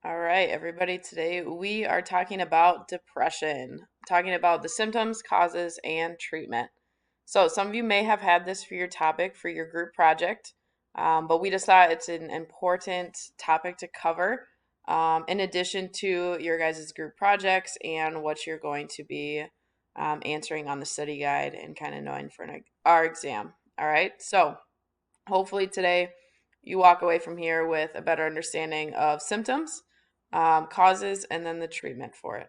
All right, everybody. Today we are talking about depression, talking about the symptoms, causes, and treatment. So, some of you may have had this for your topic for your group project, but we just thought it's an important topic to cover in addition to your guys' group projects and what you're going to be answering on the study guide and kind of knowing for our exam. All right, so hopefully today you walk away from here with a better understanding of symptoms, causes, and then the treatment for it.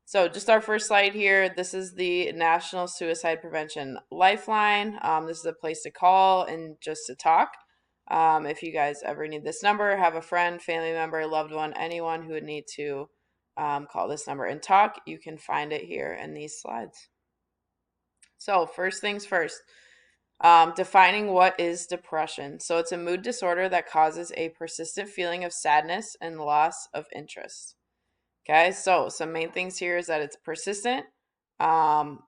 So, just our first slide here. This is the National Suicide Prevention Lifeline. This is a place to call and just to talk. If you guys ever need this number, have a friend, family member, loved one, anyone who would need to call this number and talk, you can find it here in these slides. So, first things first, defining what is depression. So, it's a mood disorder that causes a persistent feeling of sadness and loss of interest. Okay, so some main things here is that it's persistent. Um,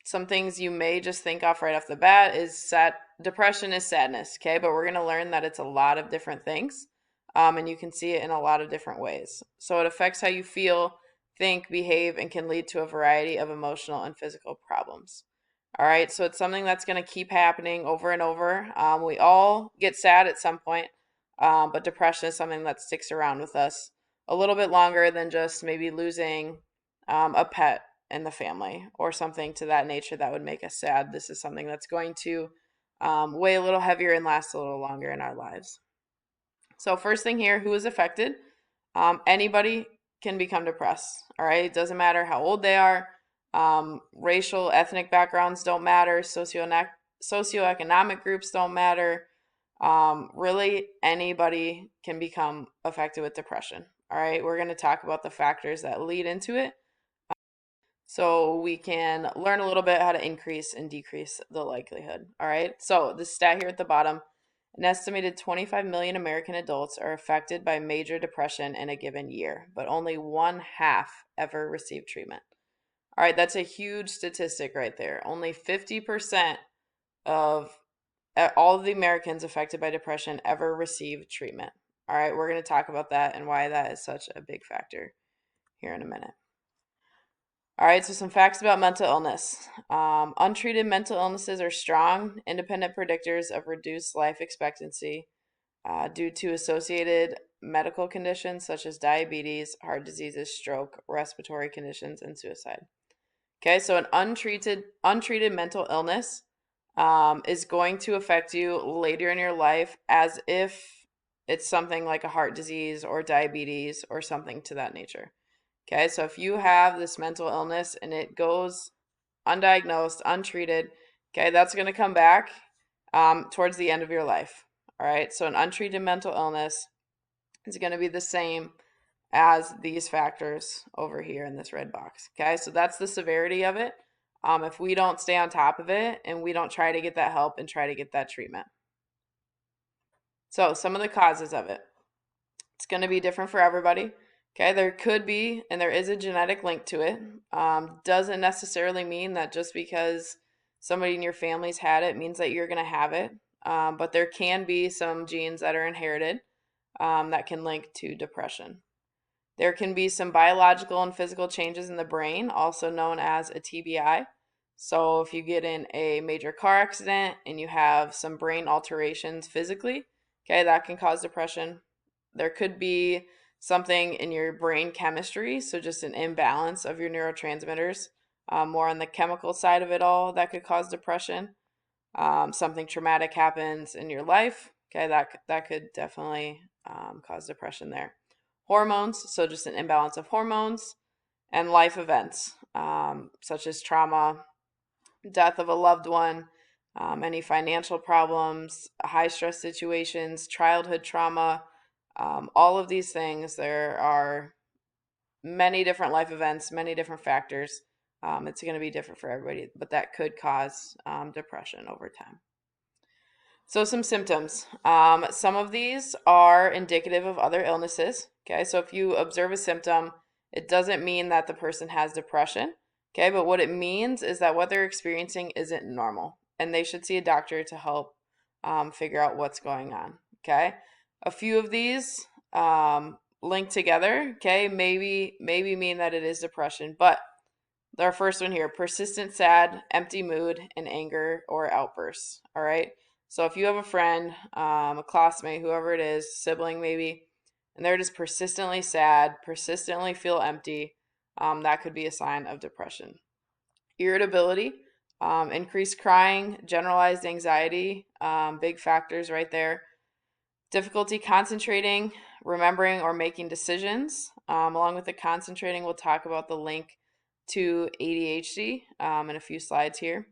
some things you may just think off right off the bat is sad. Depression is sadness. Okay, but we're going to learn that it's a lot of different things, and you can see it in a lot of different ways. So it affects how you feel, think, behave, and can lead to a variety of emotional and physical problems. All right, so it's something that's going to keep happening over and over. We all get sad at some point, but depression is something that sticks around with us a little bit longer than just maybe losing a pet in the family or something to that nature that would make us sad. This is something that's going to weigh a little heavier and last a little longer in our lives. So, first thing here, who is affected? Anybody can become depressed. All right, it doesn't matter how old they are. Racial, ethnic backgrounds don't matter. Socioeconomic groups don't matter. Really, anybody can become affected with depression. All right, we're going to talk about the factors that lead into it so we can learn a little bit how to increase and decrease the likelihood. All right, so the stat here at the bottom, an estimated 25 million American adults are affected by major depression in a given year, but only one half ever receive treatment. All right, that's a huge statistic right there. Only 50% of all of the Americans affected by depression ever receive treatment. All right, we're going to talk about that and why that is such a big factor here in a minute. All right, so some facts about mental illness. Untreated mental illnesses are strong, independent predictors of reduced life expectancy due to associated medical conditions such as diabetes, heart diseases, stroke, respiratory conditions, and suicide. Okay, so an untreated mental illness is going to affect you later in your life as if it's something like a heart disease or diabetes or something to that nature. Okay, so if you have this mental illness and it goes undiagnosed, untreated, okay, that's going to come back towards the end of your life. All right, so an untreated mental illness is going to be the same as these factors over here in this red box. Okay, so that's the severity of it. If we don't stay on top of it and we don't try to get that help and try to get that treatment. So, some of the causes of it. It's going to be different for everybody. Okay, there could be, and there is a genetic link to it. Doesn't necessarily mean that just because somebody in your family's had it means that you're going to have it. But there can be some genes that are inherited that can link to depression. There can be some biological and physical changes in the brain, also known as a TBI. So, if you get in a major car accident and you have some brain alterations physically, okay, that can cause depression. There could be something in your brain chemistry, so just an imbalance of your neurotransmitters, more on the chemical side of it all, that could cause depression. Something traumatic happens in your life, okay, that could definitely cause depression there. Hormones, so just an imbalance of hormones, and life events, such as trauma, death of a loved one, any financial problems, high stress situations, childhood trauma, all of these things. There are many different life events, many different factors. It's going to be different for everybody, but that could cause depression over time. So, some symptoms. Some of these are indicative of other illnesses. Okay, so if you observe a symptom, it doesn't mean that the person has depression. Okay, but what it means is that what they're experiencing isn't normal, and they should see a doctor to help figure out what's going on. Okay, a few of these linked together, okay, maybe mean that it is depression. But our first one here, persistent sad, empty mood, and anger or outbursts. All right. So if you have a friend, a classmate, whoever it is, sibling maybe, and they're just persistently sad, persistently feel empty, that could be a sign of depression. Irritability, increased crying, generalized anxiety, big factors right there. Difficulty concentrating, remembering, or making decisions. Along with the concentrating, we'll talk about the link to ADHD in a few slides here.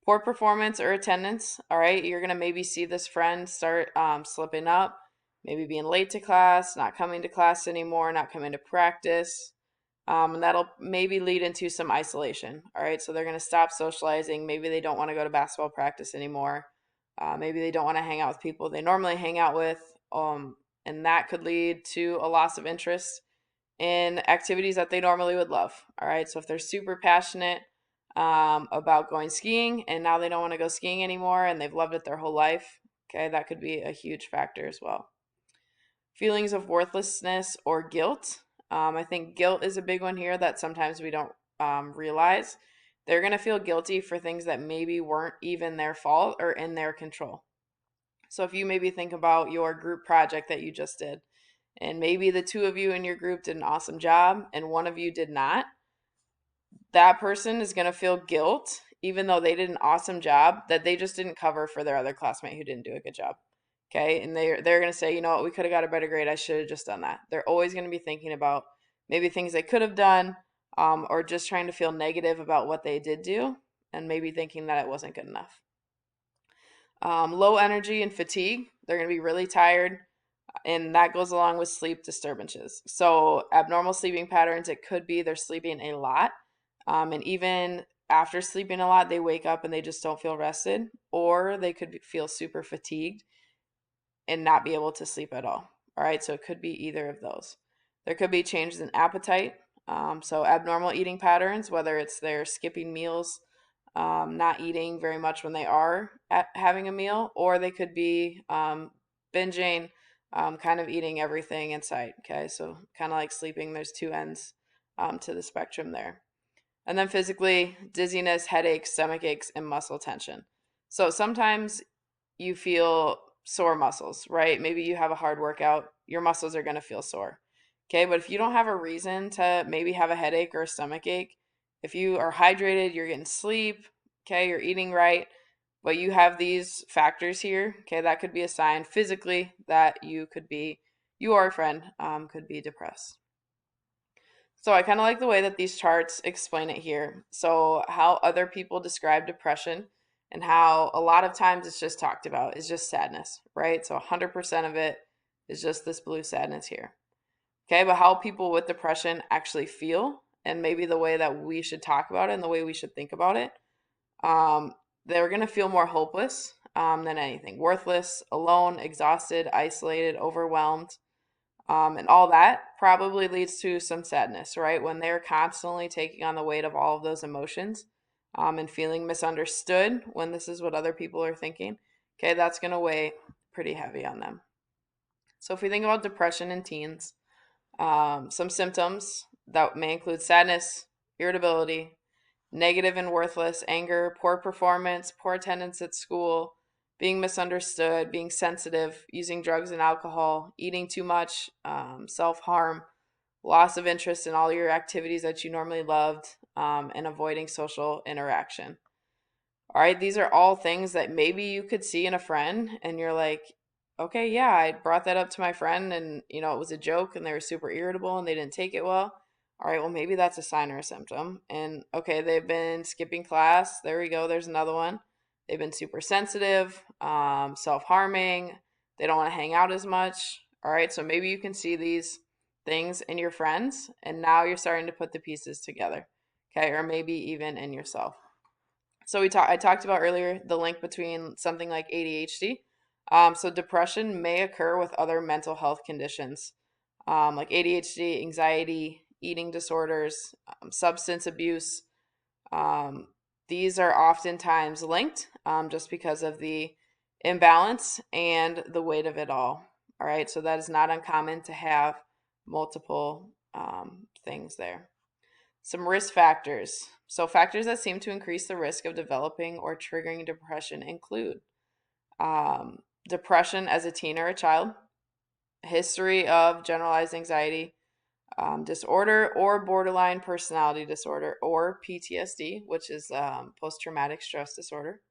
Poor performance or attendance. All right, you're going to maybe see this friend start slipping up, maybe being late to class, not coming to class anymore, not coming to practice. And that'll maybe lead into some isolation. All right, so they're going to stop socializing. Maybe they don't want to go to basketball practice anymore. Maybe they don't want to hang out with people they normally hang out with. And that could lead to a loss of interest in activities that they normally would love. All right, so if they're super passionate about going skiing and now they don't want to go skiing anymore and they've loved it their whole life, okay, that could be a huge factor as well. Feelings of worthlessness or guilt. I think guilt is a big one here that sometimes we don't realize. They're going to feel guilty for things that maybe weren't even their fault or in their control. So if you maybe think about your group project that you just did, and maybe the two of you in your group did an awesome job and one of you did not, that person is going to feel guilt, even though they did an awesome job, that they just didn't cover for their other classmate who didn't do a good job. Okay. And they're going to say, you know what, we could have got a better grade. I should have just done that. They're always going to be thinking about maybe things they could have done, or just trying to feel negative about what they did do and maybe thinking that it wasn't good enough. Low energy and fatigue. They're going to be really tired, and that goes along with sleep disturbances. So abnormal sleeping patterns, it could be they're sleeping a lot, and even after sleeping a lot, they wake up and they just don't feel rested, or they could feel super fatigued and not be able to sleep at all. All right, so it could be either of those. There could be changes in appetite, so abnormal eating patterns, whether it's they're skipping meals, not eating very much when they are having a meal, or they could be binging, kind of eating everything in sight. Okay, so kind of like sleeping, there's two ends to the spectrum there. And then physically, dizziness, headaches, stomach aches, and muscle tension. So sometimes you feel sore muscles, right? Maybe you have a hard workout, your muscles are going to feel sore. Okay, but if you don't have a reason to maybe have a headache or a stomach ache, if you are hydrated, you're getting sleep, okay, you're eating right, but you have these factors here, okay, that could be a sign physically that you or a friend could be depressed. So I kind of like the way that these charts explain it here. So how other people describe depression and how a lot of times it's just talked about is just sadness, right? So 100% of it is just this blue sadness here. Okay, but how people with depression actually feel and maybe the way that we should talk about it and the way we should think about it, they're going to feel more hopeless than anything. Worthless, alone, exhausted, isolated, overwhelmed. And all that probably leads to some sadness, right? When they're constantly taking on the weight of all of those emotions, and feeling misunderstood when this is what other people are thinking, okay, that's going to weigh pretty heavy on them. So if we think about depression in teens, some symptoms that may include sadness, irritability, negative and worthless, anger, poor performance, poor attendance at school, being misunderstood, being sensitive, using drugs and alcohol, eating too much, self harm, loss of interest in all your activities that you normally loved, and avoiding social interaction. All right, these are all things that maybe you could see in a friend, and you're like, okay, yeah, I brought that up to my friend, and it was a joke, and they were super irritable, and they didn't take it well. All right, well, maybe that's a sign or a symptom. And okay, they've been skipping class. There we go. There's another one. They've been super sensitive, self harming. They don't want to hang out as much. All right, so maybe you can see these things in your friends, and now you're starting to put the pieces together. Okay, or maybe even in yourself. So I talked about earlier the link between something like ADHD. So depression may occur with other mental health conditions, like ADHD, anxiety, eating disorders, substance abuse. Um, these are oftentimes linked, just because of the imbalance and the weight of it all. All right, so that is not uncommon to have multiple things there. Some risk factors. So, factors that seem to increase the risk of developing or triggering depression include um, depression as a teen or a child, history of generalized anxiety disorder or borderline personality disorder or PTSD, which is post traumatic stress disorder,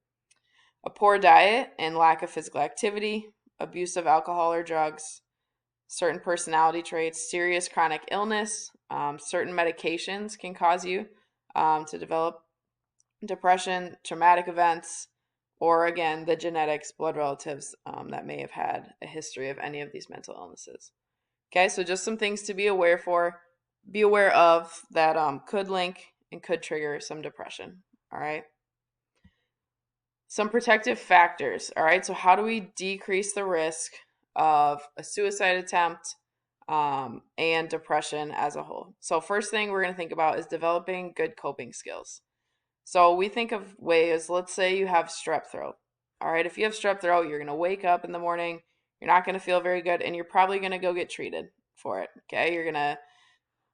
a poor diet and lack of physical activity, abuse of alcohol or drugs, certain personality traits, serious chronic illness, certain medications can cause you to develop depression, traumatic events, or again, the genetics, blood relatives that may have had a history of any of these mental illnesses. Okay, so just some things to be aware of that could link and could trigger some depression. All right. Some protective factors. All right, so how do we decrease the risk of a suicide attempt and depression as a whole? So, first thing we're going to think about is developing good coping skills. So, we think of ways, let's say you have strep throat. All right, if you have strep throat, you're going to wake up in the morning, you're not going to feel very good, and you're probably going to go get treated for it. Okay, you're going to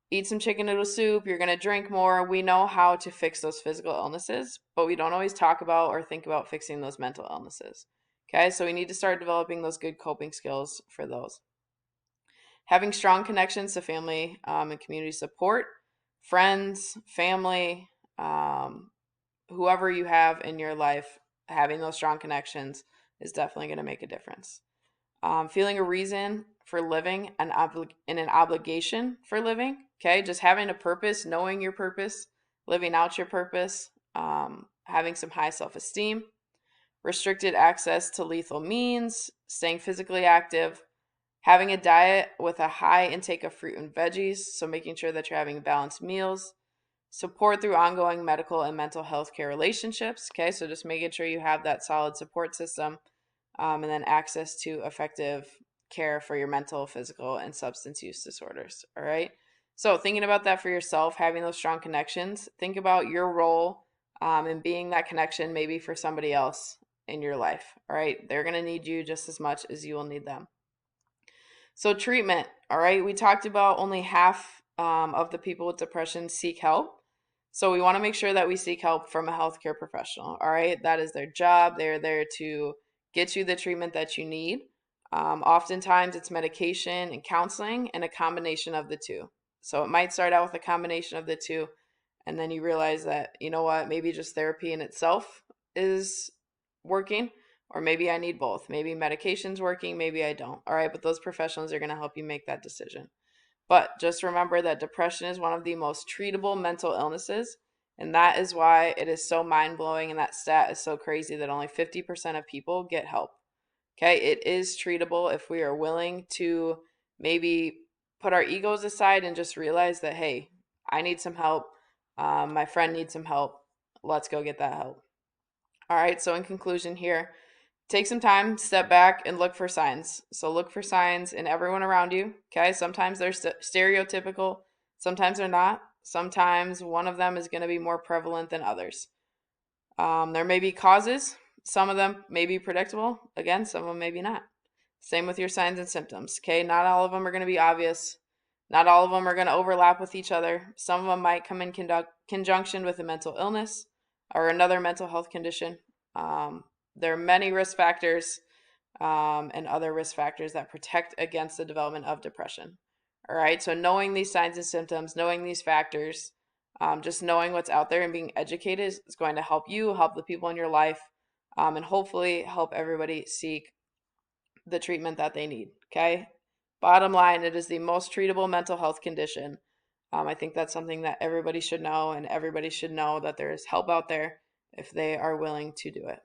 eat some chicken noodle soup, you're going to drink more. We know how to fix those physical illnesses, but we don't always talk about or think about fixing those mental illnesses. Okay, so we need to start developing those good coping skills for those. Having strong connections to family and community support, friends, family, whoever you have in your life, having those strong connections is definitely going to make a difference. Feeling a reason for living and an obligation for living. Okay, just having a purpose, knowing your purpose, living out your purpose, having some high self esteem, restricted access to lethal means, staying physically active, having a diet with a high intake of fruit and veggies, so making sure that you're having balanced meals, support through ongoing medical and mental health care relationships. Okay, so just making sure you have that solid support system, and then access to effective care for your mental, physical, and substance use disorders. All right. So, thinking about that for yourself, having those strong connections, think about your role in being that connection, maybe for somebody else in your life. All right. They're going to need you just as much as you will need them. So, treatment. All right. We talked about only half of the people with depression seek help. So, we want to make sure that we seek help from a healthcare professional. All right. That is their job. They're there to get you the treatment that you need. Oftentimes, it's medication and counseling and a combination of the two. So, it might start out with a combination of the two, and then you realize that, you know what, maybe just therapy in itself is working, or maybe I need both. Maybe medication's working, maybe I don't. All right, but those professionals are going to help you make that decision. But just remember that depression is one of the most treatable mental illnesses, and that is why it is so mind blowing and that stat is so crazy that only 50% of people get help. Okay, it is treatable if we are willing to maybe put our egos aside and just realize that, hey, I need some help. My friend needs some help. Let's go get that help. All right, so in conclusion here, take some time, step back, and look for signs. So look for signs in everyone around you. Okay, sometimes they're stereotypical, sometimes they're not. Sometimes one of them is going to be more prevalent than others. There may be causes. Some of them may be predictable. Again, some of them maybe not. Same with your signs and symptoms. Okay, not all of them are going to be obvious. Not all of them are going to overlap with each other. Some of them might come in conjunction with a mental illness or another mental health condition. There are many risk factors and other risk factors that protect against the development of depression. All right, so knowing these signs and symptoms, knowing these factors, just knowing what's out there and being educated is going to help you, help the people in your life, and hopefully help everybody seek the treatment that they need. Okay. Bottom line, it is the most treatable mental health condition. I think that's something that everybody should know, and everybody should know that there is help out there if they are willing to do it.